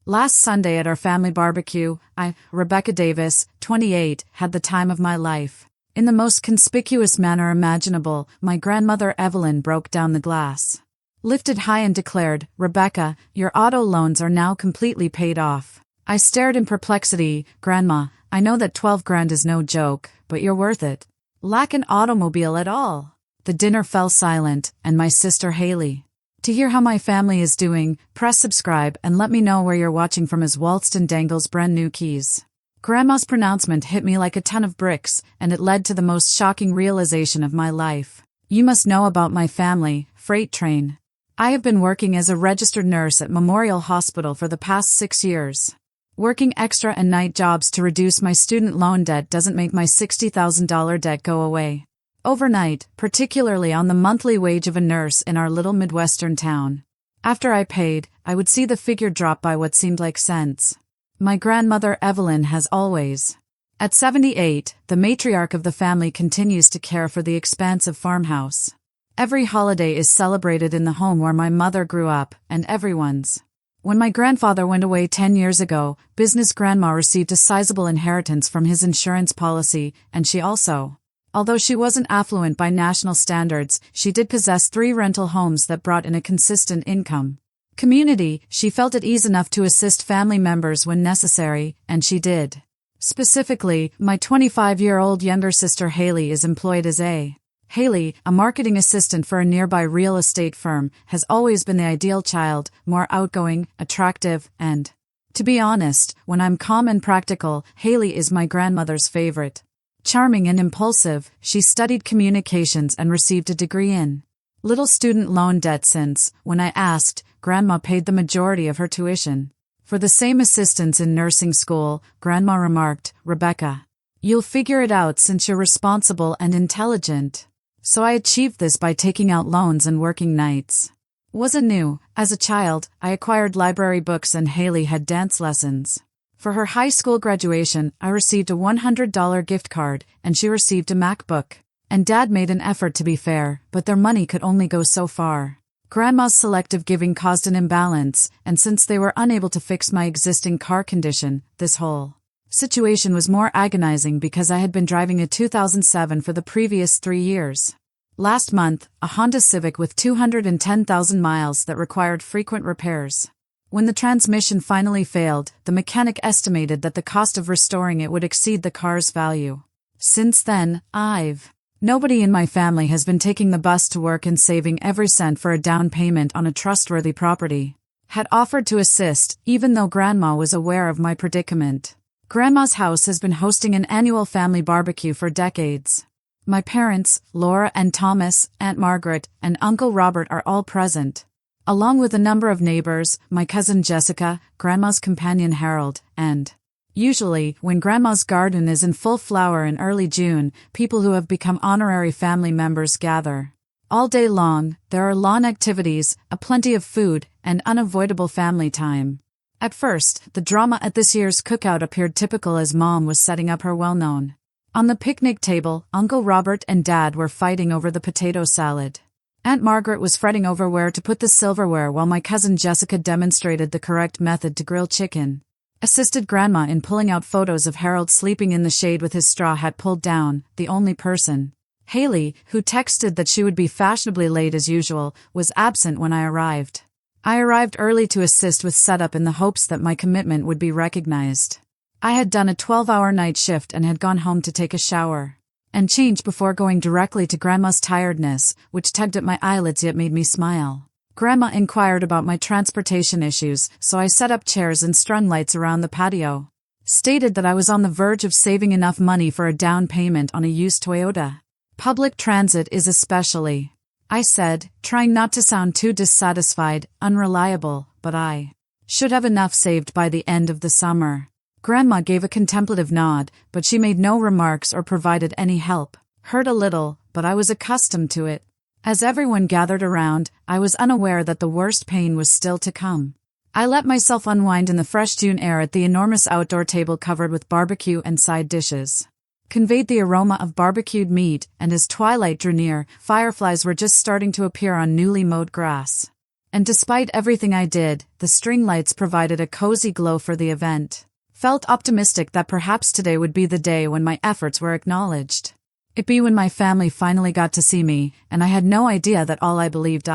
Last Sunday at our family barbecue, I, Rebecca Davis, 28, had the time of my life. In the most conspicuous manner imaginable, my grandmother Evelyn broke down the glass, lifted high and declared, "Rebecca, your auto loans are now completely paid off." I stared in perplexity. "Grandma, I know that 12 grand is no joke, but you're worth it. Lack an automobile at all." The dinner fell silent, and my sister Haley. To hear how my family is doing, press subscribe and let me know where you're watching from as Walston dangles brand new keys. Grandma's pronouncement hit me like a ton of bricks, and it led to the most shocking realization of my life. You must know about my family, Freight Train. I have been working as a registered nurse at Memorial Hospital for the past 6 years. Working extra and night jobs to reduce my student loan debt doesn't make my $60,000 debt go away overnight, particularly on the monthly wage of a nurse in our little Midwestern town. After I paid, I would see the figure drop by what seemed like cents. My grandmother Evelyn has always. At 78, the matriarch of the family continues to care for the expansive farmhouse. Every holiday is celebrated in the home where my mother grew up, and everyone's. When my grandfather went away 10 years ago, business grandma received a sizable inheritance from his insurance policy, and she also. Although she wasn't affluent by national standards, she did possess 3 rental homes that brought in a consistent income. Community, she felt at ease enough to assist family members when necessary, and she did. Specifically, my 25-year-old younger sister Haley is employed as a marketing assistant for a nearby real estate firm, has always been the ideal child, more outgoing, attractive, and, to be honest, when I'm calm and practical, Haley is my grandmother's favorite. Charming and impulsive, she studied communications and received a degree in little student loan debt since, when I asked, Grandma paid the majority of her tuition. For the same assistance in nursing school, Grandma remarked, "Rebecca, you'll figure it out since you're responsible and intelligent." So I achieved this by taking out loans and working nights. Wasn't new. As a child, I acquired library books and Haley had dance lessons. For her high school graduation, I received a $100 gift card, and she received a MacBook. And Dad made an effort to be fair, but their money could only go so far. Grandma's selective giving caused an imbalance, and since they were unable to fix my existing car condition, this whole situation was more agonizing because I had been driving a 2007 for the previous 3 years. Last month, a Honda Civic with 210,000 miles that required frequent repairs. When the transmission finally failed, the mechanic estimated that the cost of restoring it would exceed the car's value. Since then, nobody in my family has been taking the bus to work and saving every cent for a down payment on a trustworthy property. Had offered to assist, even though Grandma was aware of my predicament. Grandma's house has been hosting an annual family barbecue for decades. My parents, Laura and Thomas, Aunt Margaret, and Uncle Robert are all present. Along with a number of neighbors, my cousin Jessica, Grandma's companion Harold, and usually, when Grandma's garden is in full flower in early June, people who have become honorary family members gather. All day long, there are lawn activities, a plenty of food, and unavoidable family time. At first, the drama at this year's cookout appeared typical as Mom was setting up her well-known. On the picnic table, Uncle Robert and Dad were fighting over the potato salad. Aunt Margaret was fretting over where to put the silverware while my cousin Jessica demonstrated the correct method to grill chicken. Assisted Grandma in pulling out photos of Harold sleeping in the shade with his straw hat pulled down, the only person. Haley, who texted that she would be fashionably late as usual, was absent when I arrived. I arrived early to assist with setup in the hopes that my commitment would be recognized. I had done a 12-hour night shift and had gone home to take a shower and change before going directly to Grandma's tiredness, which tugged at my eyelids yet made me smile. Grandma inquired about my transportation issues, so I set up chairs and strung lights around the patio. Stated that I was on the verge of saving enough money for a down payment on a used Toyota. Public transit is especially, I said, trying not to sound too dissatisfied, unreliable, but I should have enough saved by the end of the summer. Grandma gave a contemplative nod, but she made no remarks or provided any help. Hurt a little, but I was accustomed to it. As everyone gathered around, I was unaware that the worst pain was still to come. I let myself unwind in the fresh June air at the enormous outdoor table covered with barbecue and side dishes. Conveyed the aroma of barbecued meat, and as twilight drew near, fireflies were just starting to appear on newly mowed grass. And despite everything I did, the string lights provided a cozy glow for the event. Felt optimistic that perhaps today would be the day when my efforts were acknowledged. It'd be when my family finally got to see me, and I had no idea that all I believed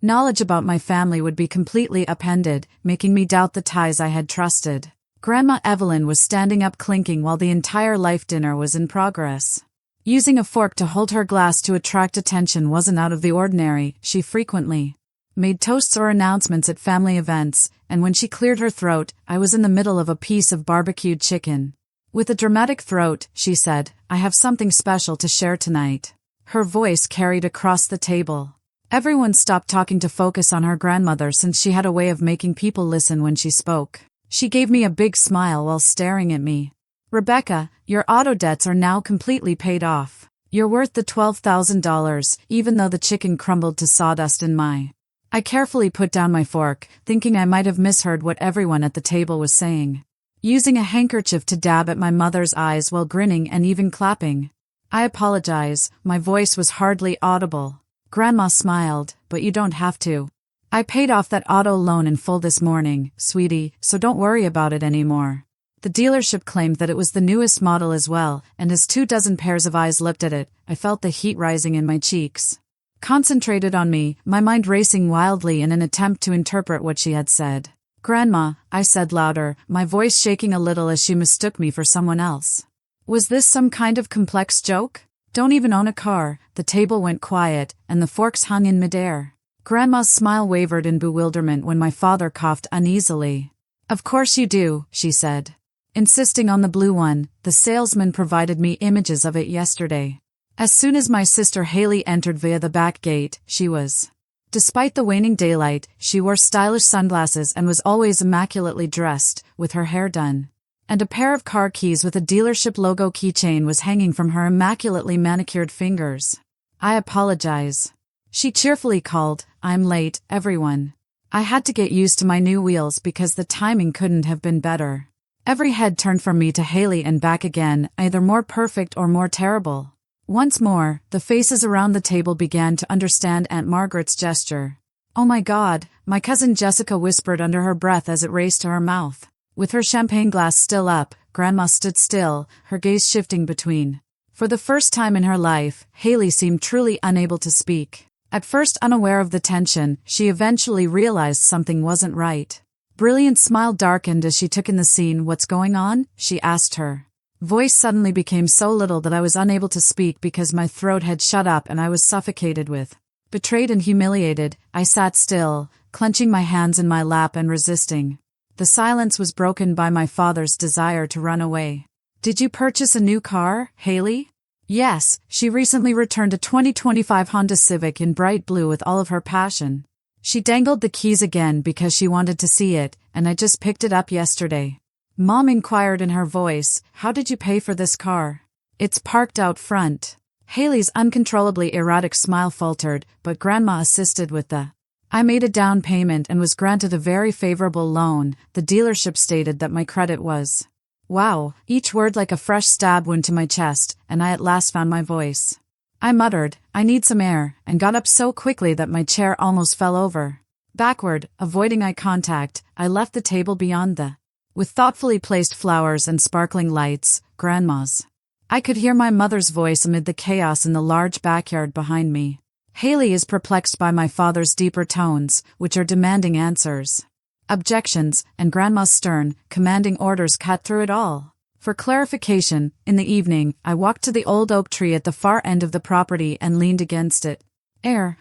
knowledge about my family would be completely upended, making me doubt the ties I had trusted. Grandma Evelyn was standing up clinking while the entire life dinner was in progress. Using a fork to hold her glass to attract attention wasn't out of the ordinary. She frequently made toasts or announcements at family events, and when she cleared her throat, I was in the middle of a piece of barbecued chicken. With a dramatic throat, she said, "I have something special to share tonight." Her voice carried across the table. Everyone stopped talking to focus on her grandmother since she had a way of making people listen when she spoke. She gave me a big smile while staring at me. "Rebecca, your auto debts are now completely paid off. You're worth the $12,000, even though the chicken crumbled to sawdust in my..." I carefully put down my fork, thinking I might have misheard what everyone at the table was saying. Using a handkerchief to dab at my mother's eyes while grinning and even clapping. "I apologize," my voice was hardly audible. Grandma smiled, "But you don't have to. I paid off that auto loan in full this morning, sweetie, so don't worry about it anymore." The dealership claimed that it was the newest model as well, and as 24 pairs of eyes looked at it, I felt the heat rising in my cheeks. Concentrated on me, my mind racing wildly in an attempt to interpret what she had said. "Grandma," I said louder, my voice shaking a little as she mistook me for someone else. "Was this some kind of complex joke? Don't even own a car." The table went quiet, and the forks hung in midair. Grandma's smile wavered in bewilderment when my father coughed uneasily. "Of course you do," she said. Insisting on the blue one, the salesman provided me images of it yesterday. As soon as my sister Haley entered via the back gate, she was. Despite the waning daylight, she wore stylish sunglasses and was always immaculately dressed, with her hair done. And a pair of car keys with a dealership logo keychain was hanging from her immaculately manicured fingers. "I apologize," she cheerfully called. "I'm late, everyone. I had to get used to my new wheels because the timing couldn't have been better." Every head turned from me to Haley and back again, either more perfect or more terrible. Once more, the faces around the table began to understand Aunt Margaret's gesture. "Oh my God," my cousin Jessica whispered under her breath as it raced to her mouth. With her champagne glass still up, Grandma stood still, her gaze shifting between. For the first time in her life, Haley seemed truly unable to speak. At first unaware of the tension, she eventually realized something wasn't right. Brilliant's smile darkened as she took in the scene. "What's going on?" she asked her. Voice suddenly became so little that I was unable to speak because my throat had shut up and I was suffocated with. Betrayed and humiliated, I sat still, clenching my hands in my lap and resisting. The silence was broken by my father's desire to run away. "Did you purchase a new car, Haley?" "Yes," she recently returned a 2025 Honda Civic in bright blue with all of her passion. She dangled the keys again because she wanted to see it, and I just picked it up yesterday. Mom inquired in her voice, "How did you pay for this car?" "It's parked out front." Haley's uncontrollably erratic smile faltered, but Grandma assisted with the. "I made a down payment and was granted a very favorable loan." The dealership stated that my credit was. Wow, each word like a fresh stab wound to my chest, and I at last found my voice. I muttered, "I need some air," and got up so quickly that my chair almost fell over. Backward, avoiding eye contact, I left the table beyond the. With thoughtfully placed flowers and sparkling lights, Grandma's. I could hear my mother's voice amid the chaos in the large backyard behind me. Haley is perplexed by my father's deeper tones, which are demanding answers. Objections, and Grandma's stern, commanding orders cut through it all. For clarification, in the evening, I walked to the old oak tree at the far end of the property and leaned against it.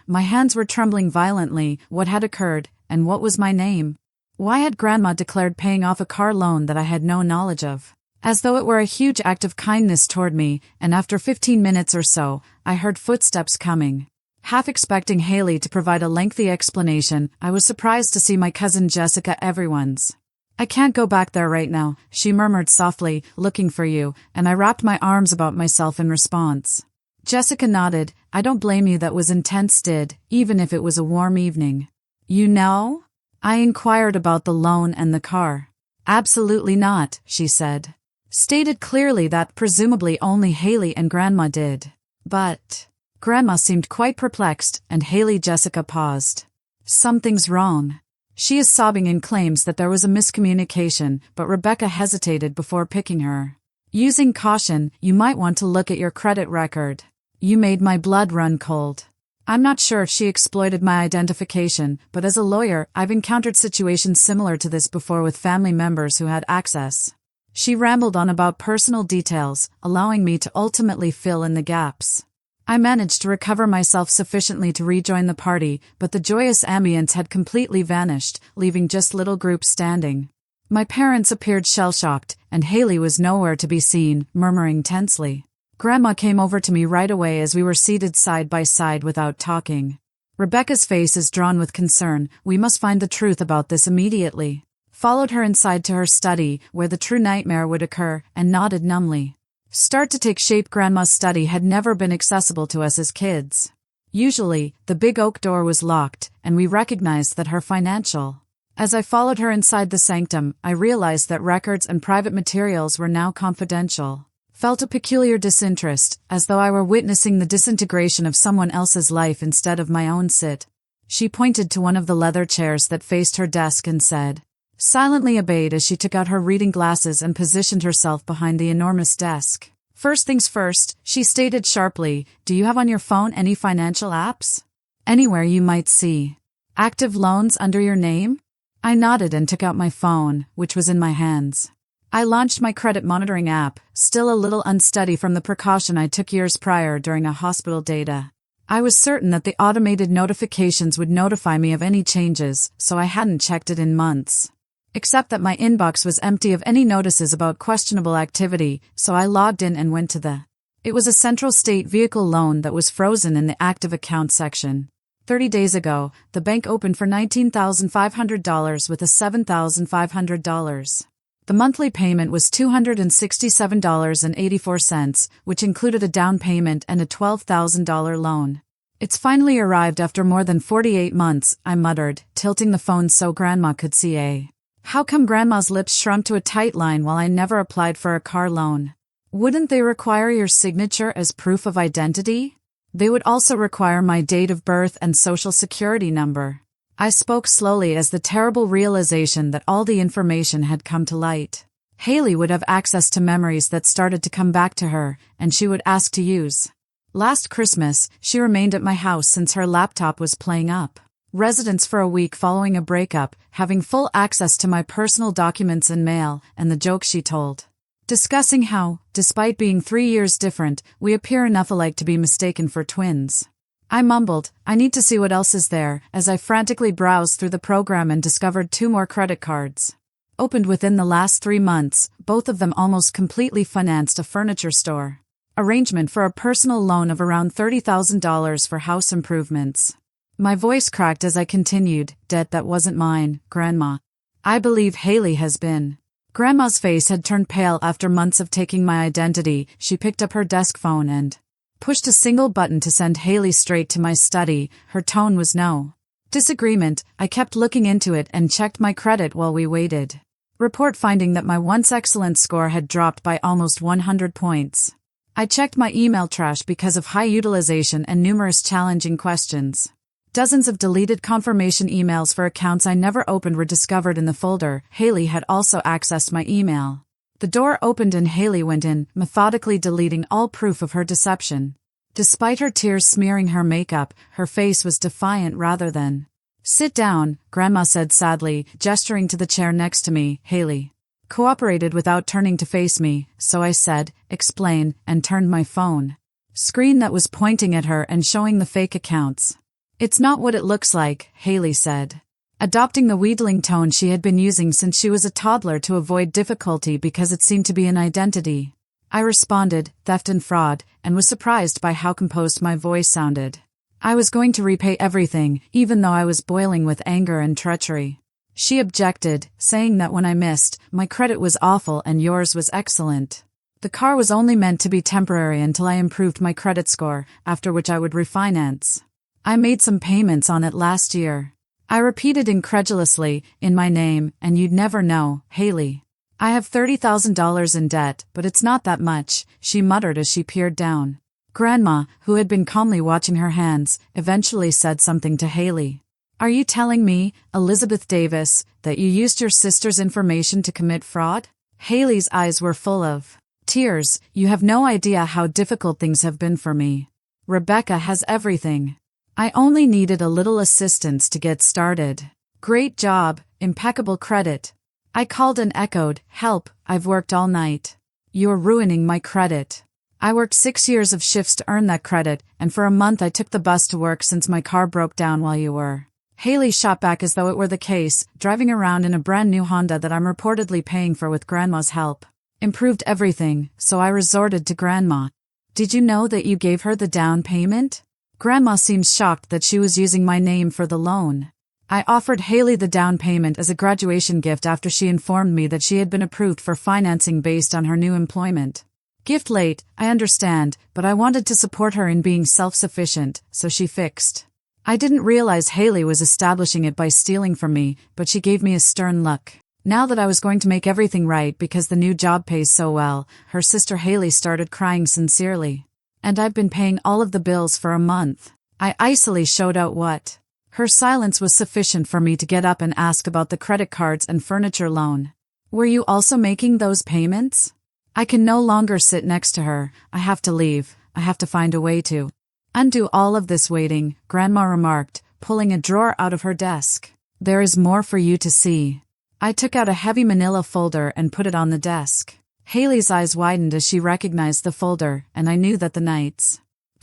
My hands were trembling violently. What had occurred, and what was my name? Why had Grandma declared paying off a car loan that I had no knowledge of? As though it were a huge act of kindness toward me, and after 15 minutes or so, I heard footsteps coming. Half expecting Haley to provide a lengthy explanation, I was surprised to see my cousin Jessica everyone's. "I can't go back there right now," she murmured softly, "looking for you," and I wrapped my arms about myself in response. Jessica nodded. "I don't blame you. That was intense, even if it was a warm evening." "You know?" I inquired about the loan and the car. "Absolutely not," she said. Stated clearly that presumably only Haley and Grandma did. But Grandma seemed quite perplexed, and Haley Jessica paused. Something's wrong. She is sobbing and claims that there was a miscommunication, but Rebecca hesitated before picking her. Using caution, you might want to look at your credit record. You made my blood run cold. I'm not sure if she exploited my identification, but as a lawyer, I've encountered situations similar to this before with family members who had access. She rambled on about personal details, allowing me to ultimately fill in the gaps. I managed to recover myself sufficiently to rejoin the party, but the joyous ambience had completely vanished, leaving just little groups standing. My parents appeared shell-shocked, and Haley was nowhere to be seen, murmuring tensely. Grandma came over to me right away as we were seated side by side without talking. Rebecca's face is drawn with concern. We must find the truth about this immediately. Followed her inside to her study, where the true nightmare would occur, and nodded numbly. Start to take shape. Grandma's study had never been accessible to us as kids. Usually, the big oak door was locked, and we recognized that her financial. As I followed her inside the sanctum, I realized that records and private materials were now confidential. Felt a peculiar disinterest, as though I were witnessing the disintegration of someone else's life instead of my own. Sit. She pointed to one of the leather chairs that faced her desk and said. Silently obeyed as she took out her reading glasses and positioned herself behind the enormous desk. First things first, she stated sharply, do you have on your phone any financial apps? Anywhere you might see active loans under your name? I nodded and took out my phone, which was in my hands. I launched my credit monitoring app, still a little unsteady from the precaution I took years prior during a hospital data. I was certain that the automated notifications would notify me of any changes, so I hadn't checked it in months. Except that my inbox was empty of any notices about questionable activity, so I logged in and went to the. It was a Central State vehicle loan that was frozen in the active account section. 30 days ago, the bank opened for $19,500 with a $7,500. The monthly payment was $267.84, which included a down payment and a $12,000 loan. It's finally arrived after more than 48 months, I muttered, tilting the phone so Grandma could see. How come Grandma's lips shrunk to a tight line while I never applied for a car loan? Wouldn't they require your signature as proof of identity? They would also require my date of birth and social security number. I spoke slowly as the terrible realization that all the information had come to light. Haley would have access to memories that started to come back to her, and she would ask to use. Last Christmas, she remained at my house since her laptop was playing up. Residence for a week following a breakup, having full access to my personal documents and mail, and the jokes she told. Discussing how, despite being 3 years different, we appear enough alike to be mistaken for twins. I mumbled, I need to see what else is there, as I frantically browsed through the program and discovered 2 more credit cards. Opened within the last 3 months, both of them almost completely financed a furniture store. Arrangement for a personal loan of around $30,000 for house improvements. My voice cracked as I continued, debt that wasn't mine, Grandma. I believe Haley has been. Grandma's face had turned pale after months of taking my identity. She picked up her desk phone and pushed a single button to send Haley straight to my study. Her tone was no disagreement. I kept looking into it and checked my credit while we waited. Report finding that my once excellent score had dropped by almost 100 points. I checked my email trash because of high utilization and numerous challenging questions. Dozens of deleted confirmation emails for accounts I never opened were discovered in the folder. Haley had also accessed my email. The door opened and Haley went in, methodically deleting all proof of her deception. Despite her tears smearing her makeup, her face was defiant rather than. Sit down, Grandma said sadly, gesturing to the chair next to me. Haley cooperated without turning to face me, so I said, explain, and turned my phone screen that was pointing at her and showing the fake accounts. It's not what it looks like, Haley said, adopting the wheedling tone she had been using since she was a toddler to avoid difficulty because it seemed to be an identity. I responded, theft and fraud, and was surprised by how composed my voice sounded. I was going to repay everything, even though I was boiling with anger and treachery. She objected, saying that when I missed, my credit was awful and yours was excellent. The car was only meant to be temporary until I improved my credit score, after which I would refinance. I made some payments on it last year. I repeated incredulously, in my name, and you'd never know, Haley. I have $30,000 in debt, but it's not that much, she muttered as she peered down. Grandma, who had been calmly watching her hands, eventually said something to Haley. Are you telling me, Elizabeth Davis, that you used your sister's information to commit fraud? Haley's eyes were full of tears. You have no idea how difficult things have been for me. Rebecca has everything. I only needed a little assistance to get started. Great job, impeccable credit. I called and echoed, help, I've worked all night. You're ruining my credit. I worked 6 years of shifts to earn that credit, and for a month I took the bus to work since my car broke down while you were. Haley shot back as though it were the case, driving around in a brand new Honda that I'm reportedly paying for with Grandma's help. Improved everything, so I resorted to Grandma. Did you know that you gave her the down payment? Grandma seems shocked that she was using my name for the loan. I offered Haley the down payment as a graduation gift after she informed me that she had been approved for financing based on her new employment. Gift late, I understand, but I wanted to support her in being self-sufficient, so she fixed. I didn't realize Haley was establishing it by stealing from me, but she gave me a stern look. Now that I was going to make everything right because the new job pays so well, her sister Haley started crying sincerely. And I've been paying all of the bills for a month. I icily showed out what. Her silence was sufficient for me to get up and ask about the credit cards and furniture loan. Were you also making those payments? I can no longer sit next to her. I have to leave. I have to find a way to undo all of this waiting, Grandma remarked, pulling a drawer out of her desk. There is more for you to see. I took out a heavy manila folder and put it on the desk. Haley's eyes widened as she recognized the folder, and I knew that the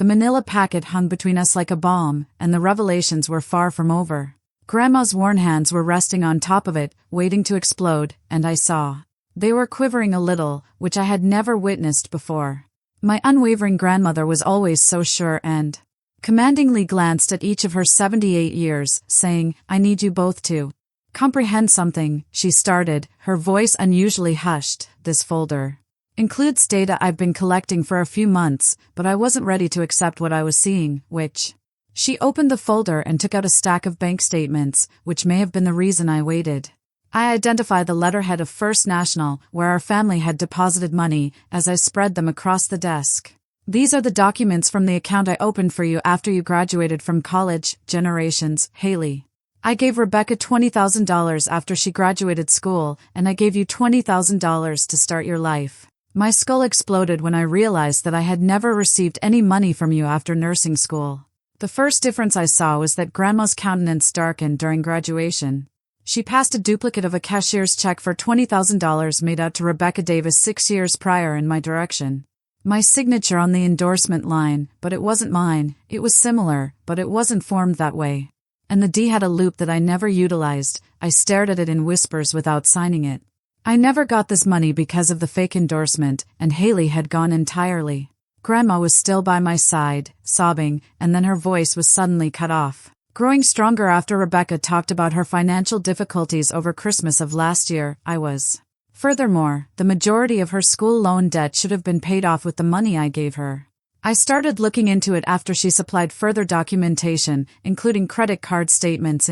manila packet hung between us like a bomb, and the revelations were far from over. Grandma's worn hands were resting on top of it, waiting to explode, and I saw. They were quivering a little, which I had never witnessed before. My unwavering grandmother was always so sure and commandingly glanced at each of her 78 years, saying, I need you both to comprehend something, she started, her voice unusually hushed. This folder includes data I've been collecting for a few months, but I wasn't ready to accept what I was seeing, which. She opened the folder and took out a stack of bank statements, which may have been the reason I waited. I identified the letterhead of First National, where our family had deposited money, as I spread them across the desk. These are the documents from the account I opened for you after you graduated from college, Generations, Haley. I gave Rebecca $20,000 after she graduated school, and I gave you $20,000 to start your life. My skull exploded when I realized that I had never received any money from you after nursing school. The first difference I saw was that Grandma's countenance darkened during graduation. She passed a duplicate of a cashier's check for $20,000 made out to Rebecca Davis 6 years prior in my direction. My signature on the endorsement line, but it wasn't mine. It was similar, but it wasn't formed that way. And the D had a loop that I never utilized. I stared at it in whispers without signing it. I never got this money because of the fake endorsement, and Haley had gone entirely. Grandma was still by my side, sobbing, and then her voice was suddenly cut off. Growing stronger after Rebecca talked about her financial difficulties over Christmas of last year, I was. Furthermore, the majority of her school loan debt should have been paid off with the money I gave her. I started looking into it after she supplied further documentation, including credit card statements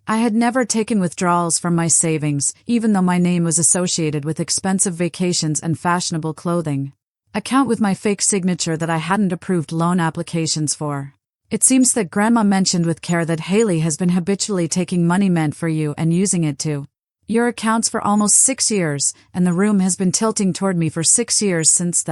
I had never taken withdrawals from my savings, even though my name was associated with expensive vacations and fashionable clothing. Account with my fake signature that I hadn't approved loan applications for. It seems that Grandma mentioned with care that Haley has been habitually taking money meant for you and using it to your accounts for almost 6 years, and the room has been tilting toward me for 6 years since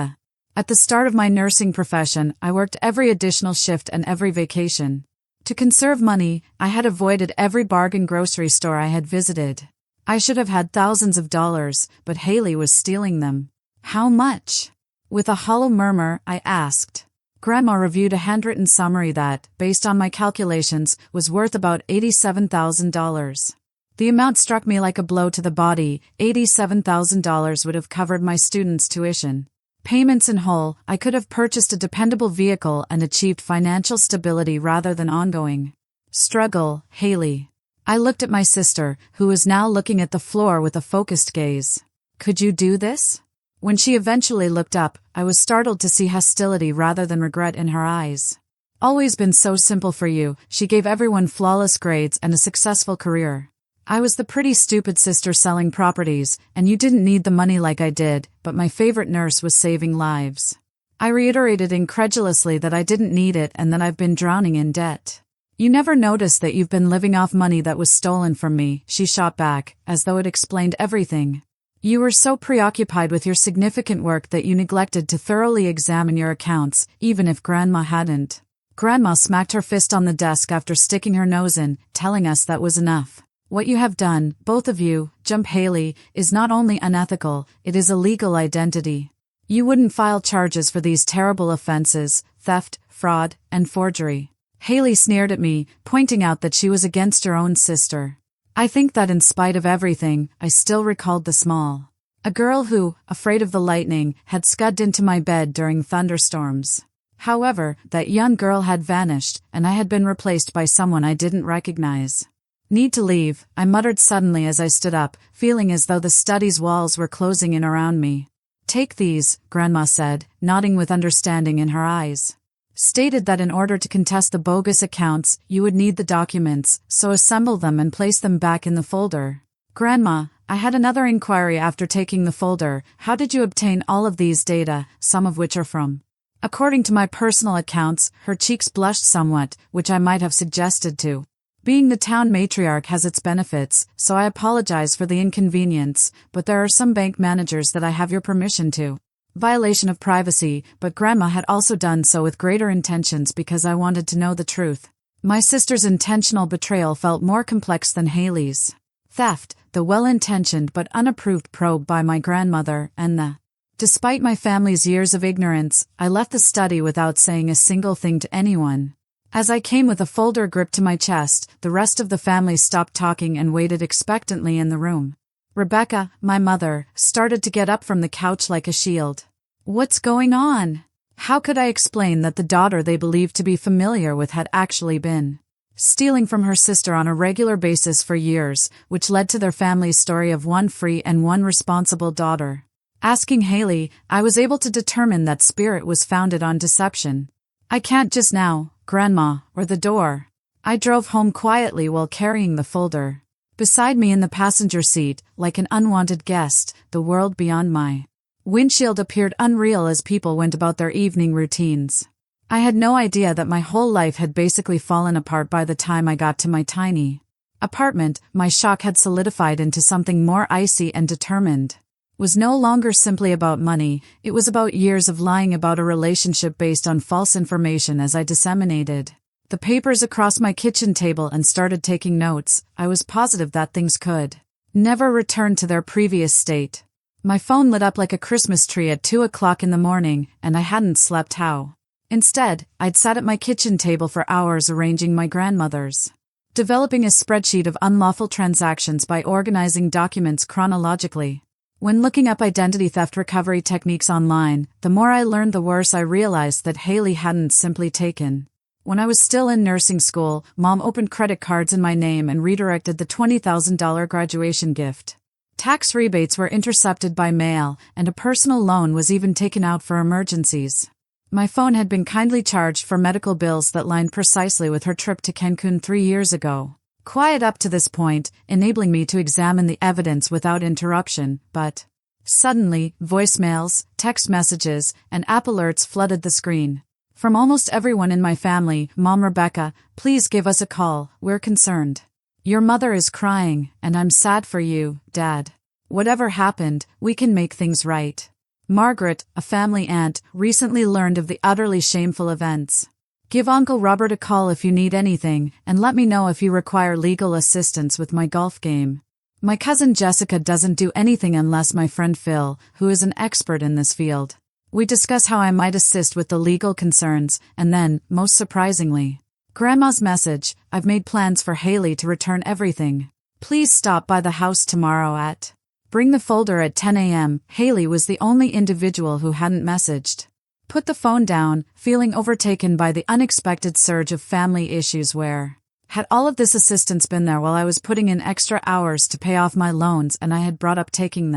At the start of my nursing profession, I worked every additional shift and every vacation. To conserve money, I had avoided every bargain grocery store I had visited. I should have had thousands of dollars, but Haley was stealing them. How much? With a hollow murmur, I asked. Grandma reviewed a handwritten summary that, based on my calculations, was worth about $87,000. The amount struck me like a blow to the body. $87,000 would have covered my students' tuition. Payments in whole. I could have purchased a dependable vehicle and achieved financial stability rather than ongoing struggle. Haley. I looked at my sister, who was now looking at the floor with a focused gaze. Could you do this? When she eventually looked up, I was startled to see hostility rather than regret in her eyes. Always been so simple for you. She gave everyone flawless grades and a successful career. I was the pretty stupid sister selling properties, and you didn't need the money like I did, but my favorite nurse was saving lives. I reiterated incredulously that I didn't need it and that I've been drowning in debt. You never noticed that you've been living off money that was stolen from me, she shot back, as though it explained everything. You were so preoccupied with your significant work that you neglected to thoroughly examine your accounts, even if Grandma hadn't. Grandma smacked her fist on the desk after sticking her nose in, telling us that was enough. What you have done, both of you, Jump Haley, is not only unethical, it is illegal identity. You wouldn't file charges for these terrible offenses, theft, fraud, and forgery. Haley sneered at me, pointing out that she was against her own sister. I think that in spite of everything, I still recalled the small. A girl who, afraid of the lightning, had scudded into my bed during thunderstorms. However, that young girl had vanished, and I had been replaced by someone I didn't recognize. Need to leave, I muttered suddenly as I stood up, feeling as though the study's walls were closing in around me. Take these, Grandma said, nodding with understanding in her eyes. Stated that in order to contest the bogus accounts, you would need the documents, so assemble them and place them back in the folder. Grandma, I had another inquiry after taking the folder. How did you obtain all of these data, some of which are from? According to my personal accounts, her cheeks blushed somewhat, which I might have suggested to. Being the town matriarch has its benefits, so I apologize for the inconvenience, but there are some bank managers that I have your permission to. Violation of privacy, but Grandma had also done so with greater intentions because I wanted to know the truth. My sister's intentional betrayal felt more complex than Haley's. Theft, the well-intentioned but unapproved probe by my grandmother, and the... Despite my family's years of ignorance, I left the study without saying a single thing to anyone. As I came with a folder gripped to my chest, the rest of the family stopped talking and waited expectantly in the room. Rebecca, my mother, started to get up from the couch like a shield. What's going on? How could I explain that the daughter they believed to be familiar with had actually been stealing from her sister on a regular basis for years, which led to their family's story of one free and one responsible daughter? Asking Haley, I was able to determine that Spirit was founded on deception. I can't just now, Grandma, or the door. I drove home quietly while carrying the folder. Beside me in the passenger seat, like an unwanted guest, the world beyond my windshield appeared unreal as people went about their evening routines. I had no idea that my whole life had basically fallen apart by the time I got to my tiny apartment. My shock had solidified into something more icy and determined. Was no longer simply about money, it was about years of lying about a relationship based on false information as I disseminated the papers across my kitchen table and started taking notes. I was positive that things could never return to their previous state. My phone lit up like a Christmas tree at 2 o'clock in the morning, and I hadn't slept how. Instead, I'd sat at my kitchen table for hours arranging my grandmother's, developing a spreadsheet of unlawful transactions by organizing documents chronologically. When looking up identity theft recovery techniques online, the more I learned the worse I realized that Haley hadn't simply taken. When I was still in nursing school, Mom opened credit cards in my name and redirected the $20,000 graduation gift. Tax rebates were intercepted by mail, and a personal loan was even taken out for emergencies. My phone had been kindly charged for medical bills that lined precisely with her trip to Cancun 3 years ago. Quiet up to this point, enabling me to examine the evidence without interruption, but suddenly, voicemails, text messages, and app alerts flooded the screen. From almost everyone in my family. Mom, Rebecca, please give us a call, we're concerned. Your mother is crying, and I'm sad for you, Dad. Whatever happened, we can make things right. Margaret, a family aunt, recently learned of the utterly shameful events. Give Uncle Robert a call if you need anything, and let me know if you require legal assistance with my golf game. My cousin Jessica doesn't do anything unless my friend Phil, who is an expert in this field. We discuss how I might assist with the legal concerns, and then, most surprisingly, Grandma's message, I've made plans for Haley to return everything. Please stop by the house tomorrow at. Bring the folder at 10 a.m. Haley was the only individual who hadn't messaged. Put the phone down, feeling overtaken by the unexpected surge of family issues where had all of this assistance been there while I was putting in extra hours to pay off my loans and I had brought up taking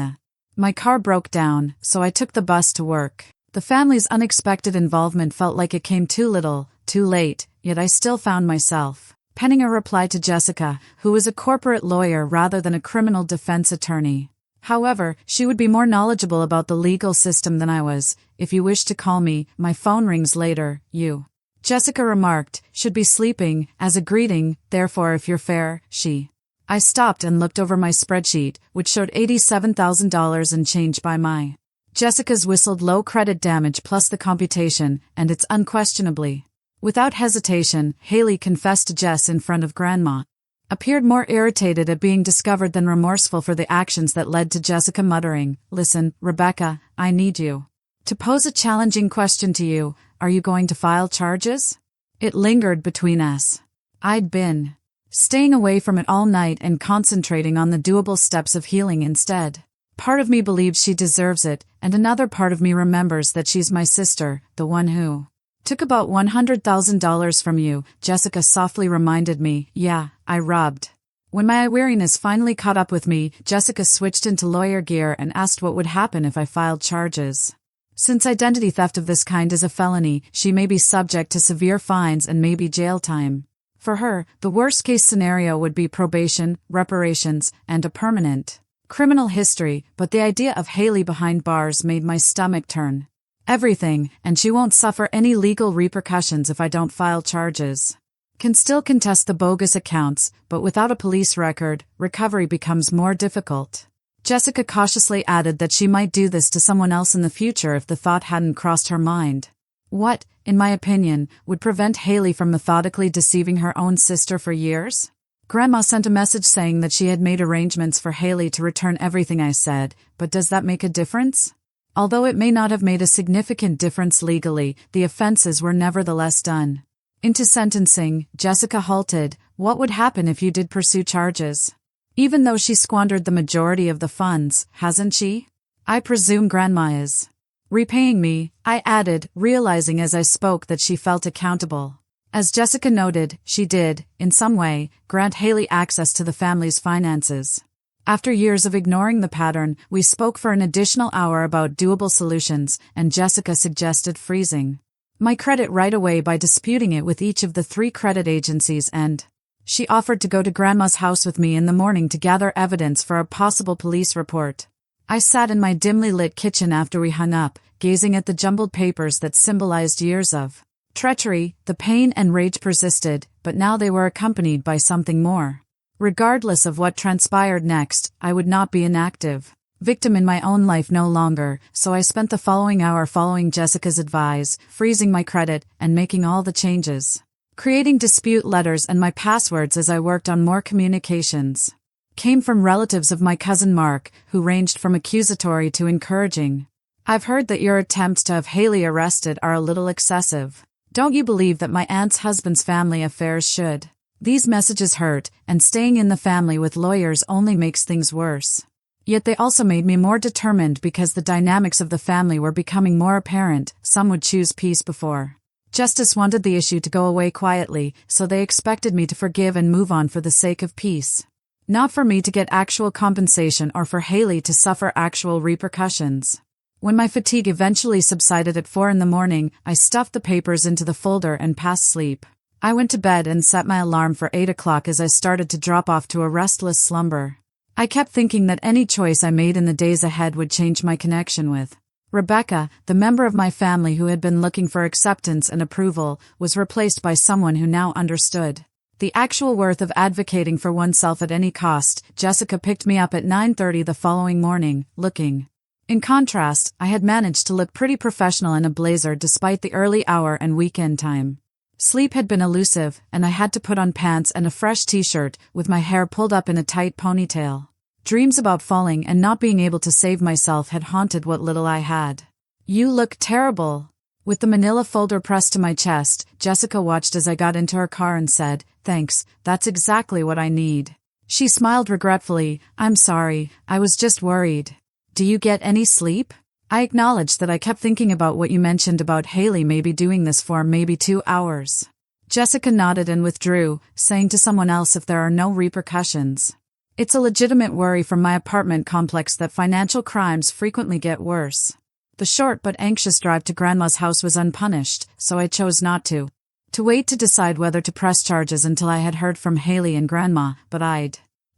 my car broke down, so I took the bus to work. The family's unexpected involvement felt like it came too little, too late, yet I still found myself penning a reply to Jessica, who was a corporate lawyer rather than a criminal defense attorney. However, she would be more knowledgeable about the legal system than I was. If you wish to call me, my phone rings later, you. Jessica remarked, should be sleeping, as a greeting, therefore if you're fair, she. I stopped and looked over my spreadsheet, which showed $87,000 and change by my. Jessica's whistled low credit damage plus the computation, and it's unquestionably. Without hesitation, Haley confessed to Jess in front of Grandma. Appeared more irritated at being discovered than remorseful for the actions that led to Jessica muttering, listen, Rebecca, I need you to pose a challenging question to you. Are you going to file charges? It lingered between us. I'd been staying away from it all night and concentrating on the doable steps of healing instead. Part of me believes she deserves it, and another part of me remembers that she's my sister, the one who took about $100,000 from you, Jessica softly reminded me. Yeah, I rubbed. When my weariness finally caught up with me, Jessica switched into lawyer gear and asked what would happen if I filed charges. Since identity theft of this kind is a felony, she may be subject to severe fines and maybe jail time. For her, the worst-case scenario would be probation, reparations, and a permanent criminal history, but the idea of Haley behind bars made my stomach turn. Everything, and she won't suffer any legal repercussions if I don't file charges. Can still contest the bogus accounts, but without a police record, recovery becomes more difficult. Jessica cautiously added that she might do this to someone else in the future if the thought hadn't crossed her mind. What, in my opinion, would prevent Haley from methodically deceiving her own sister for years? Grandma sent a message saying that she had made arrangements for Haley to return everything I said, but does that make a difference? Although it may not have made a significant difference legally, the offenses were nevertheless done. Into sentencing, Jessica halted. What would happen if you did pursue charges? Even though she squandered the majority of the funds, hasn't she? I presume Grandma is repaying me, I added, realizing as I spoke that she felt accountable. As Jessica noted, she did, in some way, grant Haley access to the family's finances. After years of ignoring the pattern, we spoke for an additional hour about doable solutions, and Jessica suggested freezing my credit right away by disputing it with each of the 3 credit agencies, and she offered to go to Grandma's house with me in the morning to gather evidence for a possible police report. I sat in my dimly lit kitchen after we hung up, gazing at the jumbled papers that symbolized years of treachery. The pain and rage persisted, but now they were accompanied by something more. Regardless of what transpired next, I would not be an active victim in my own life no longer, so I spent the following hour following Jessica's advice, freezing my credit, and making all the changes. Creating dispute letters and my passwords as I worked on more communications. Came from relatives of my cousin Mark, who ranged from accusatory to encouraging. I've heard that your attempts to have Haley arrested are a little excessive. Don't you believe that my aunt's husband's family affairs should? These messages hurt, and staying in the family with lawyers only makes things worse. Yet they also made me more determined because the dynamics of the family were becoming more apparent. Some would choose peace before justice, wanted the issue to go away quietly, so they expected me to forgive and move on for the sake of peace. Not for me to get actual compensation or for Haley to suffer actual repercussions. When my fatigue eventually subsided at 4 a.m, I stuffed the papers into the folder and passed sleep. I went to bed and set my alarm for 8 o'clock as I started to drop off to a restless slumber. I kept thinking that any choice I made in the days ahead would change my connection with Rebecca, the member of my family who had been looking for acceptance and approval, was replaced by someone who now understood the actual worth of advocating for oneself at any cost. Jessica picked me up at 9:30 the following morning, looking. In contrast, I had managed to look pretty professional in a blazer despite the early hour and weekend time. Sleep had been elusive, and I had to put on pants and a fresh t-shirt, with my hair pulled up in a tight ponytail. Dreams about falling and not being able to save myself had haunted what little I had. You look terrible. With the manila folder pressed to my chest, Jessica watched as I got into her car and said, "Thanks, that's exactly what I need." She smiled regretfully. "I'm sorry, I was just worried. Do you get any sleep?" I acknowledged that I kept thinking about what you mentioned about Haley maybe doing this for maybe 2 hours. Jessica nodded and withdrew, saying to someone else if there are no repercussions. It's a legitimate worry from my apartment complex that financial crimes frequently get worse. The short but anxious drive to Grandma's house was unpunished, so I chose not to wait to decide whether to press charges until I had heard from Haley and Grandma, but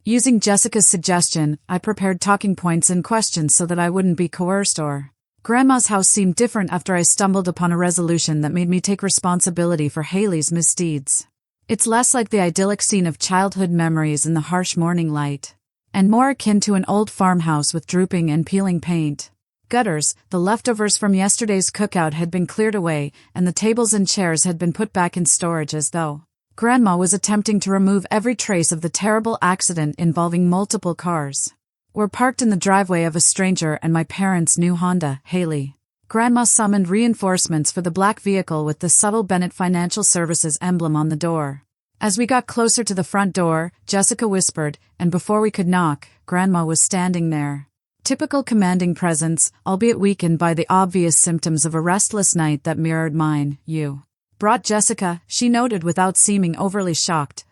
Using Jessica's suggestion, I prepared talking points and questions so that I wouldn't be coerced or Grandma's house seemed different after I stumbled upon a resolution that made me take responsibility for Haley's misdeeds. It's less like the idyllic scene of childhood memories in the harsh morning light, and more akin to an old farmhouse with drooping and peeling paint. Gutters, the leftovers from yesterday's cookout had been cleared away, and the tables and chairs had been put back in storage as though Grandma was attempting to remove every trace of the terrible accident involving multiple cars. We're parked in the driveway of a stranger and my parents' new Honda, Haley. Grandma summoned reinforcements for the black vehicle with the subtle Bennett Financial Services emblem on the door. As we got closer to the front door, Jessica whispered, and before we could knock, Grandma was standing there. Typical commanding presence, albeit weakened by the obvious symptoms of a restless night that mirrored mine. You brought Jessica, she noted without seeming overly shocked.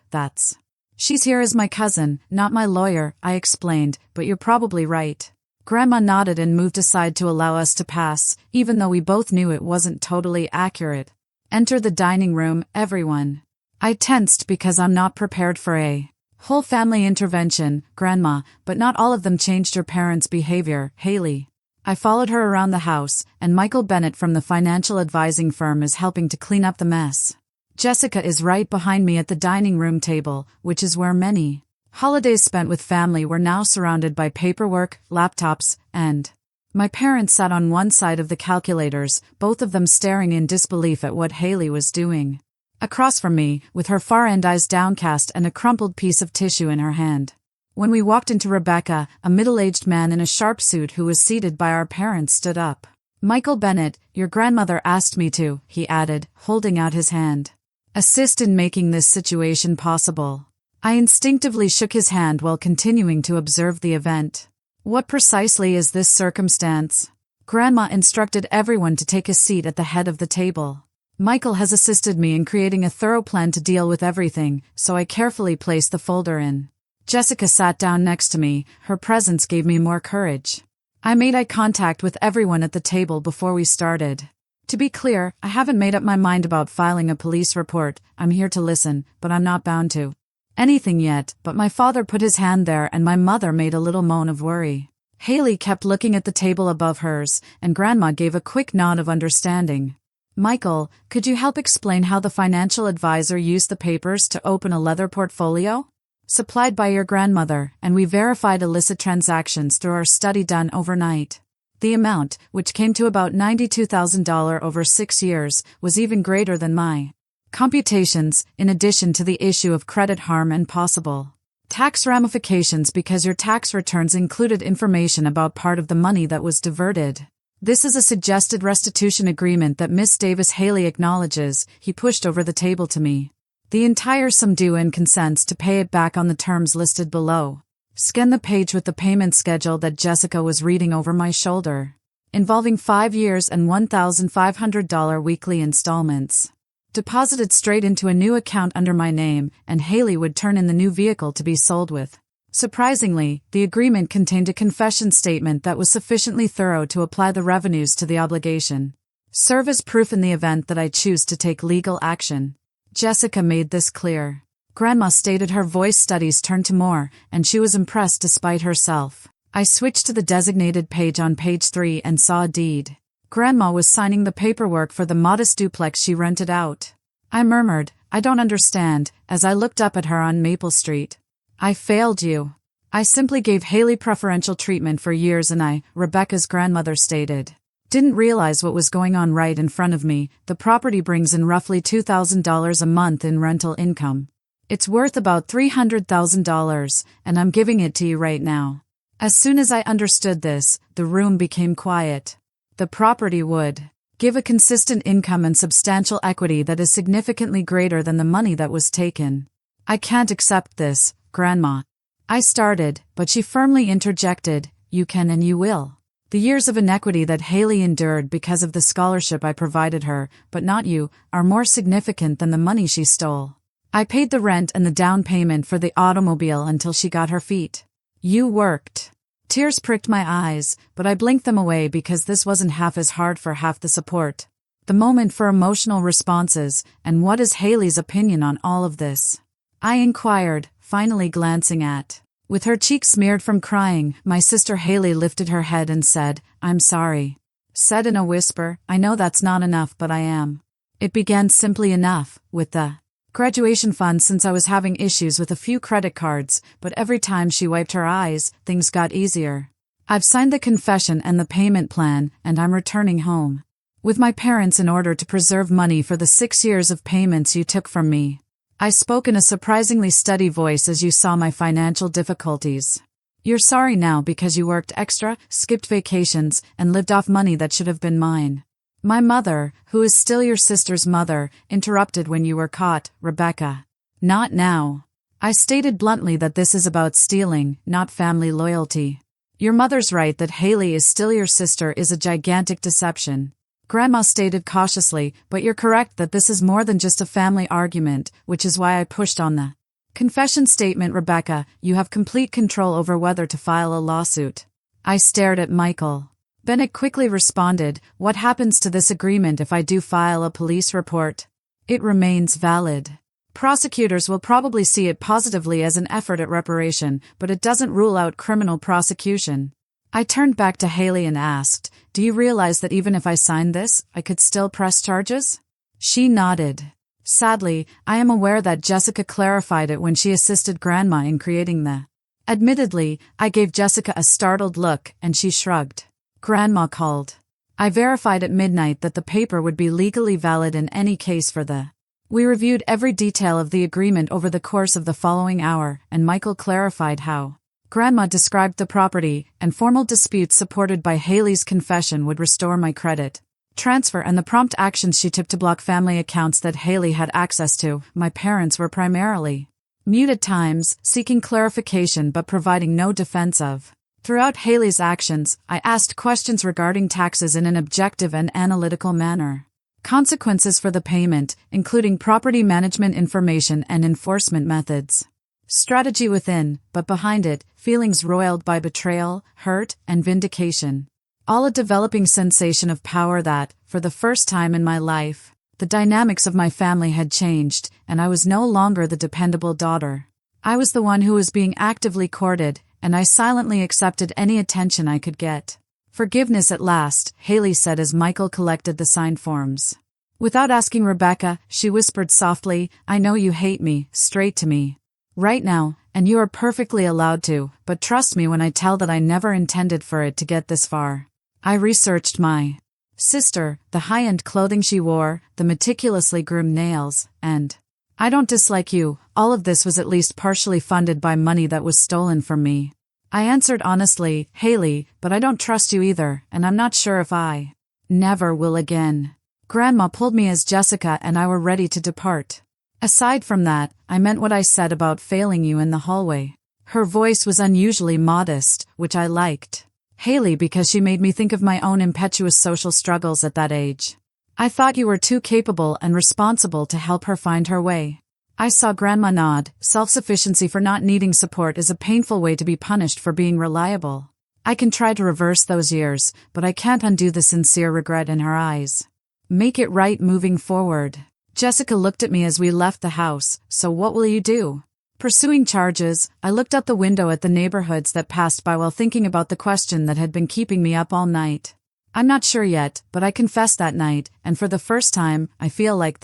She's here as my cousin, not my lawyer, I explained, but you're probably right. Grandma nodded and moved aside to allow us to pass, even though we both knew it wasn't totally accurate. Enter the dining room, everyone. I tensed because I'm not prepared for a whole family intervention, Grandma, but not all of them changed her parents' behavior, Haley. I followed her around the house, and Michael Bennett from the financial advising firm is helping to clean up the mess. Jessica is right behind me at the dining room table, which is where many holidays spent with family were now surrounded by paperwork, laptops, and my parents sat on one side of the calculators, both of them staring in disbelief at what Haley was doing. Across from me, with her far-end eyes downcast and a crumpled piece of tissue in her hand. When we walked into Rebecca, a middle-aged man in a sharp suit who was seated by our parents stood up. Michael Bennett, your grandmother asked me to, he added, holding out his hand. Assist in making this situation possible. I instinctively shook his hand while continuing to observe the event. What precisely is this circumstance? Grandma instructed everyone to take a seat at the head of the table. Michael has assisted me in creating a thorough plan to deal with everything, so I carefully placed the folder in. Jessica sat down next to me, her presence gave me more courage. I made eye contact with everyone at the table before we started. To be clear, I haven't made up my mind about filing a police report. I'm here to listen, but I'm not bound to anything yet, but my father put his hand there and my mother made a little moan of worry. Haley kept looking at the table above hers, and Grandma gave a quick nod of understanding. Michael, could you help explain how the financial advisor used the papers to open a leather portfolio? Supplied by your grandmother, and we verified illicit transactions through our study done overnight. The amount, which came to about $92,000 over 6 years, was even greater than my computations, in addition to the issue of credit harm and possible tax ramifications because your tax returns included information about part of the money that was diverted. This is a suggested restitution agreement that Miss Davis Haley acknowledges, he pushed over the table to me. The entire sum due and consents to pay it back on the terms listed below. Scan the page with the payment schedule that Jessica was reading over my shoulder. Involving 5 years and $1,500 weekly installments. Deposited straight into a new account under my name, and Haley would turn in the new vehicle to be sold with. Surprisingly, the agreement contained a confession statement that was sufficiently thorough to apply the revenues to the obligation. Serve as proof in the event that I choose to take legal action. Jessica made this clear. Grandma stated her voice studies turned to more, and she was impressed despite herself. I switched to the designated page on page 3 and saw a deed. Grandma was signing the paperwork for the modest duplex she rented out. I murmured, I don't understand, as I looked up at her on Maple Street. I failed you. I simply gave Haley preferential treatment for years and I, Rebecca's grandmother stated, didn't realize what was going on right in front of me. The property brings in roughly $2,000 a month in rental income. It's worth about $300,000, and I'm giving it to you right now. As soon as I understood this, the room became quiet. The property would give a consistent income and substantial equity that is significantly greater than the money that was taken. I can't accept this, Grandma. I started, but she firmly interjected, you can and you will. The years of inequity that Haley endured because of the scholarship I provided her, but not you, are more significant than the money she stole. I paid the rent and the down payment for the automobile until she got her feet. You worked. Tears pricked my eyes, but I blinked them away because this wasn't half as hard for half the support. The moment for emotional responses, and what is Haley's opinion on all of this? I inquired, finally glancing at. With her cheeks smeared from crying, my sister Haley lifted her head and said, I'm sorry. said in a whisper. I know that's not enough, but I am. It began simply enough, with the graduation fund since I was having issues with a few credit cards, but every time she wiped her eyes, things got easier. I've signed the confession and the payment plan, and I'm returning home with my parents in order to preserve money for the 6 years of payments you took from me. I spoke in a surprisingly steady voice as you saw my financial difficulties. You're sorry now because you worked extra, skipped vacations, and lived off money that should have been mine. My mother, who is still your sister's mother, interrupted when you were caught, Rebecca. Not now. I stated bluntly that this is about stealing, not family loyalty. Your mother's right that Haley is still your sister is a gigantic deception. Grandma stated cautiously, but you're correct that this is more than just a family argument, which is why I pushed on the confession statement. Rebecca, you have complete control over whether to file a lawsuit. I stared at Michael. Bennett quickly responded, what happens to this agreement if I do file a police report? It remains valid. Prosecutors will probably see it positively as an effort at reparation, but it doesn't rule out criminal prosecution. I turned back to Haley and asked, do you realize that even if I signed this, I could still press charges? She nodded. Sadly, I am aware that Jessica clarified it when she assisted Grandma in creating the. Admittedly, I gave Jessica a startled look, and she shrugged. Grandma called. I verified at midnight that the paper would be legally valid in any case for the. We reviewed every detail of the agreement over the course of the following hour, and Michael clarified how Grandma described the property, and formal disputes supported by Haley's confession would restore my credit transfer and the prompt actions she took to block family accounts that Haley had access to. My parents were primarily mute at times, seeking clarification but providing no defense of. Throughout Haley's actions, I asked questions regarding taxes in an objective and analytical manner. Consequences for the payment, including property management information and enforcement methods. Strategy within, but behind it, feelings roiled by betrayal, hurt, and vindication. All a developing sensation of power that, for the first time in my life, the dynamics of my family had changed, and I was no longer the dependable daughter. I was the one who was being actively courted, and I silently accepted any attention I could get. Forgiveness at last, Haley said as Michael collected the signed forms. Without asking Rebecca, she whispered softly, I know you hate me, straight to me. Right now, and you are perfectly allowed to, but trust me when I tell that I never intended for it to get this far. I researched my sister, the high-end clothing she wore, the meticulously groomed nails, and I don't dislike you. All of this was at least partially funded by money that was stolen from me. I answered honestly, Haley, but I don't trust you either, and I'm not sure if I never will again. Grandma pulled me as Jessica and I were ready to depart. Aside from that, I meant what I said about failing you in the hallway. Her voice was unusually modest, which I liked. Haley, because she made me think of my own impetuous social struggles at that age. I thought you were too capable and responsible to help her find her way. I saw Grandma nod. Self-sufficiency for not needing support is a painful way to be punished for being reliable. I can try to reverse those years, but I can't undo the sincere regret in her eyes. Make it right moving forward. Jessica looked at me as we left the house. So what will you do? Pursuing charges, I looked out the window at the neighborhoods that passed by while thinking about the question that had been keeping me up all night. I'm not sure yet, but I confessed that night, and for the first time, I feel like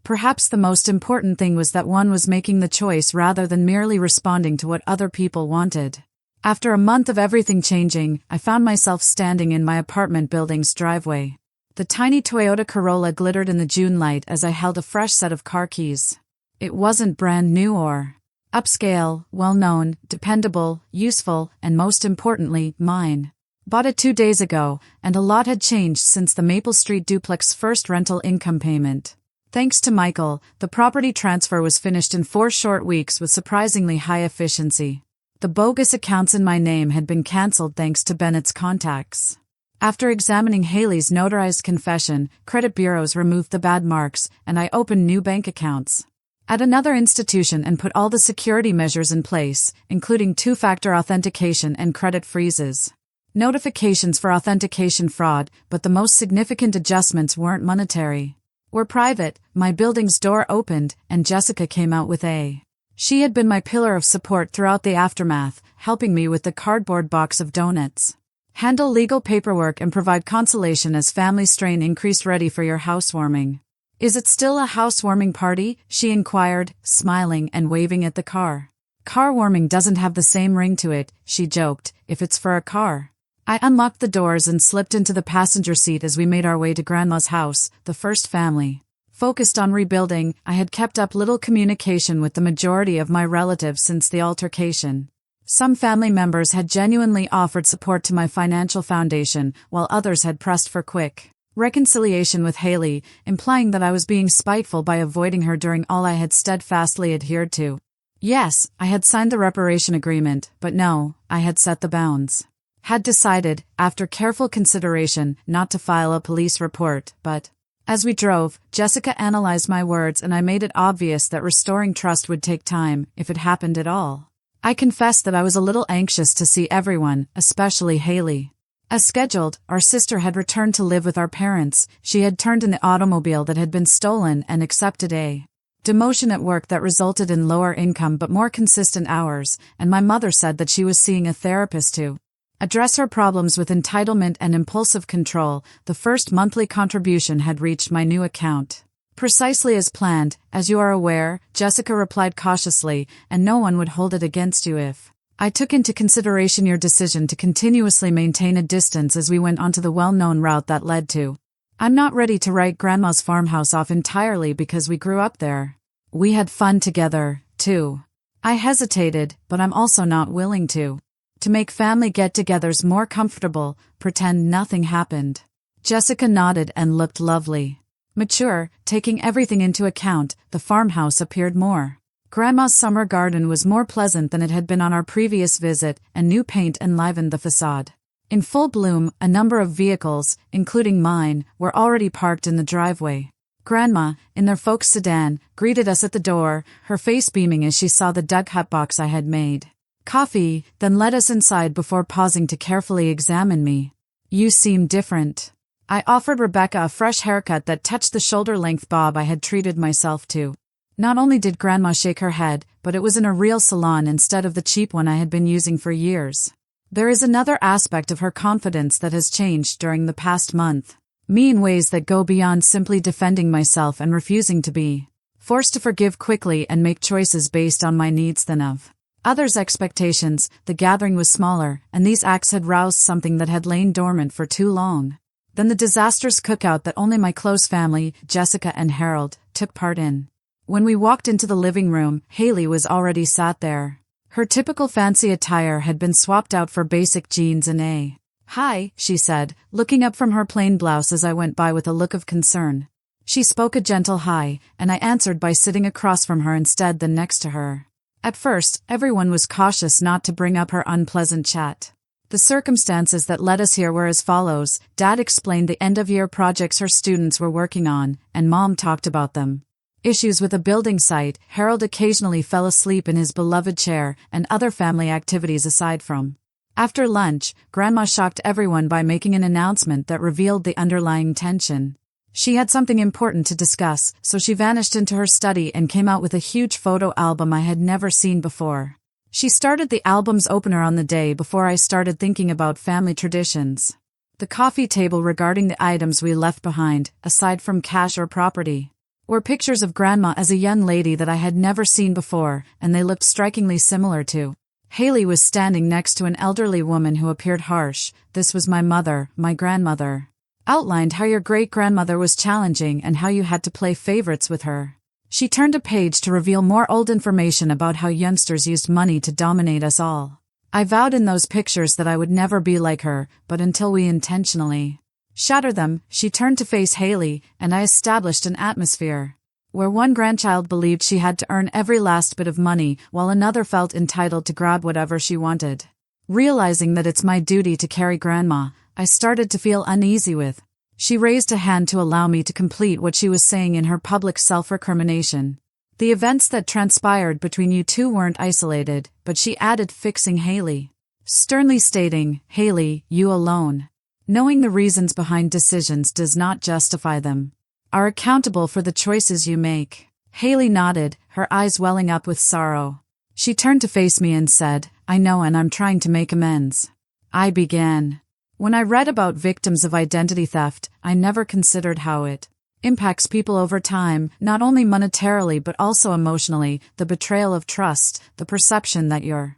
perhaps the most important thing was that one was making the choice rather than merely responding to what other people wanted. After a month of everything changing, I found myself standing in my apartment building's driveway. The tiny Toyota Corolla glittered in the June light as I held a fresh set of car keys. It wasn't brand new or upscale, well-known, dependable, useful, and most importantly, mine. Bought it 2 days ago, and a lot had changed since the Maple Street duplex first rental income payment. Thanks to Michael, the property transfer was finished in 4 short weeks with surprisingly high efficiency. The bogus accounts in my name had been cancelled thanks to Bennett's contacts. After examining Haley's notarized confession, credit bureaus removed the bad marks, and I opened new bank accounts at another institution and put all the security measures in place, including 2-factor authentication and credit freezes. Notifications for authentication fraud, but the most significant adjustments weren't monetary. Were private. My building's door opened, and Jessica came out with a. She had been my pillar of support throughout the aftermath, helping me with the cardboard box of donuts. handle legal paperwork and provide consolation as family strain increased. Ready for your housewarming. Is it still a housewarming party? She inquired, smiling and waving at the car. Car warming doesn't have the same ring to it, she joked, if it's for a car. I unlocked the doors and slipped into the passenger seat as we made our way to Grandma's house, the first family. Focused on rebuilding, I had kept up little communication with the majority of my relatives since the altercation. Some family members had genuinely offered support to my financial foundation, while others had pressed for quick reconciliation with Haley, implying that I was being spiteful by avoiding her during all I had steadfastly adhered to. Yes, I had signed the reparation agreement, but no, I had set the bounds. Had decided, after careful consideration, not to file a police report, but as we drove, Jessica analyzed my words and I made it obvious that restoring trust would take time, if it happened at all. I confessed that I was a little anxious to see everyone, especially Haley. As scheduled, our sister had returned to live with our parents. She had turned in the automobile that had been stolen and accepted a demotion at work that resulted in lower income but more consistent hours, and my mother said that she was seeing a therapist to address her problems with entitlement and impulsive control. The first monthly contribution had reached my new account. Precisely as planned, as you are aware, Jessica replied cautiously, and no one would hold it against you if I took into consideration your decision to continuously maintain a distance as we went onto the well-known route that led to. I'm not ready to write Grandma's farmhouse off entirely because we grew up there. We had fun together, too. I hesitated, but I'm also not willing to make family get-togethers more comfortable, pretend nothing happened. Jessica nodded and looked lovely. Mature, taking everything into account, the farmhouse appeared more. Grandma's summer garden was more pleasant than it had been on our previous visit, and new paint enlivened the facade. In full bloom, a number of vehicles, including mine, were already parked in the driveway. Grandma, in their folks sedan, greeted us at the door, her face beaming as she saw the Doug Hut box I had made. Coffee, then led us inside before pausing to carefully examine me. You seem different. I offered Rebecca a fresh haircut that touched the shoulder-length bob I had treated myself to. Not only did Grandma shake her head, but it was in a real salon instead of the cheap one I had been using for years. There is another aspect of her confidence that has changed during the past month. Me in ways that go beyond simply defending myself and refusing to be forced to forgive quickly and make choices based on my needs than of others' expectations. The gathering was smaller, and these acts had roused something that had lain dormant for too long. Then the disastrous cookout that only my close family, Jessica and Harold, took part in. When we walked into the living room, Haley was already sat there. Her typical fancy attire had been swapped out for basic jeans and a "Hi," she said, looking up from her plain blouse as I went by with a look of concern. She spoke a gentle hi, and I answered by sitting across from her instead than next to her. At first, everyone was cautious not to bring up her unpleasant chat. The circumstances that led us here were as follows. Dad explained the end-of-year projects her students were working on, and Mom talked about them. Issues with a building site. Harold occasionally fell asleep in his beloved chair, and other family activities aside from. After lunch, Grandma shocked everyone by making an announcement that revealed the underlying tension. She had something important to discuss, so she vanished into her study and came out with a huge photo album I had never seen before. She started the album's opener on the day before I started thinking about family traditions. The coffee table regarding the items we left behind, aside from cash or property, were pictures of Grandma as a young lady that I had never seen before, and they looked strikingly similar to. Haley was standing next to an elderly woman who appeared harsh. This was my mother, my grandmother. Outlined how your great-grandmother was challenging and how you had to play favorites with her. She turned a page to reveal more old information about how youngsters used money to dominate us all. I vowed in those pictures that I would never be like her, but until we intentionally shatter them, she turned to face Haley, and I established an atmosphere where one grandchild believed she had to earn every last bit of money, while another felt entitled to grab whatever she wanted. Realizing that it's my duty to carry Grandma, I started to feel uneasy with. She raised a hand to allow me to complete what she was saying in her public self-recrimination. The events that transpired between you two weren't isolated, but she added, fixing Haley, sternly stating, Haley, you alone, knowing the reasons behind decisions does not justify them, are accountable for the choices you make. Haley nodded, her eyes welling up with sorrow. She turned to face me and said, I know, and I'm trying to make amends. I began. When I read about victims of identity theft, I never considered how it impacts people over time, not only monetarily but also emotionally, the betrayal of trust, the perception that your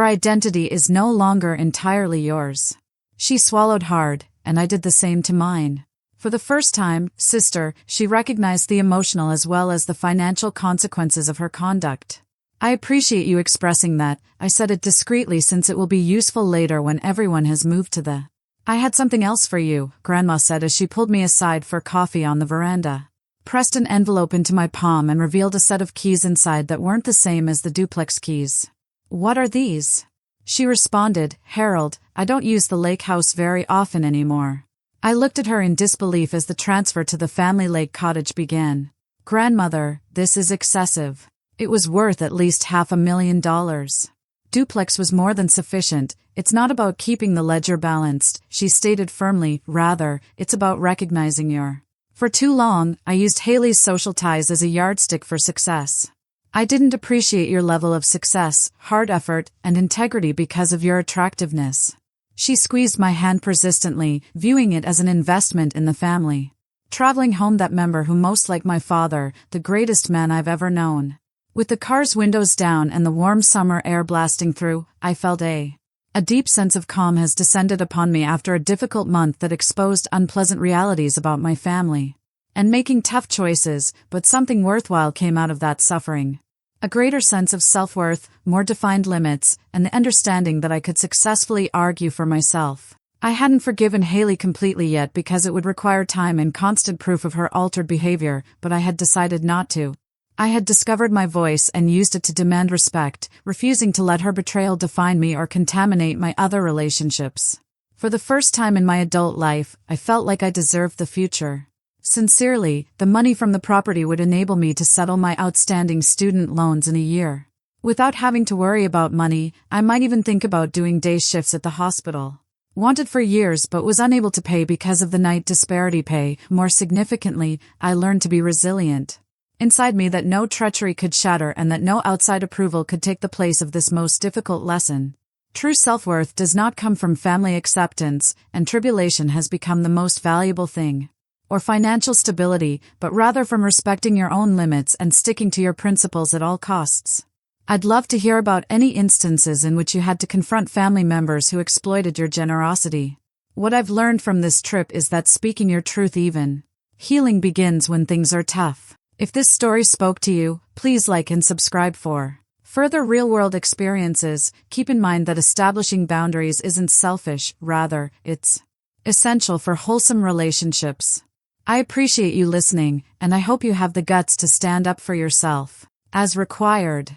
identity is no longer entirely yours. She swallowed hard, and I did the same to mine. For the first time, sister, she recognized the emotional as well as the financial consequences of her conduct. I appreciate you expressing that. I said it discreetly since it will be useful later when everyone has moved to the I had something else for you, Grandma said as she pulled me aside for coffee on the veranda. Pressed an envelope into my palm and revealed a set of keys inside that weren't the same as the duplex keys. What are these? She responded, Harold, I don't use the lake house very often anymore. I looked at her in disbelief as the transfer to the family lake cottage began. Grandmother, this is excessive. It was worth at least $500,000. Duplex was more than sufficient. It's not about keeping the ledger balanced, she stated firmly, rather, it's about recognizing your. For too long, I used Haley's social ties as a yardstick for success. I didn't appreciate your level of success, hard effort, and integrity because of your attractiveness. She squeezed my hand persistently, viewing it as an investment in the family. Traveling home that member who most like my father, the greatest man I've ever known. With the car's windows down and the warm summer air blasting through, I felt a deep sense of calm has descended upon me after a difficult month that exposed unpleasant realities about my family. And making tough choices, but something worthwhile came out of that suffering. A greater sense of self-worth, more defined limits, and the understanding that I could successfully argue for myself. I hadn't forgiven Haley completely yet because it would require time and constant proof of her altered behavior, but I had decided not to. I had discovered my voice and used it to demand respect, refusing to let her betrayal define me or contaminate my other relationships. For the first time in my adult life, I felt like I deserved the future. Sincerely, the money from the property would enable me to settle my outstanding student loans in a year. Without having to worry about money, I might even think about doing day shifts at the hospital. Wanted for years but was unable to pay because of the night disparity pay. More significantly, I learned to be resilient. Inside me that no treachery could shatter and that no outside approval could take the place of this most difficult lesson. True self-worth does not come from family acceptance, and tribulation has become the most valuable thing. Or financial stability, but rather from respecting your own limits and sticking to your principles at all costs. I'd love to hear about any instances in which you had to confront family members who exploited your generosity. What I've learned from this trip is that speaking your truth even. Healing begins when things are tough. If this story spoke to you, please like and subscribe for further real-world experiences. Keep in mind that establishing boundaries isn't selfish, rather, it's essential for wholesome relationships. I appreciate you listening, and I hope you have the guts to stand up for yourself, as required.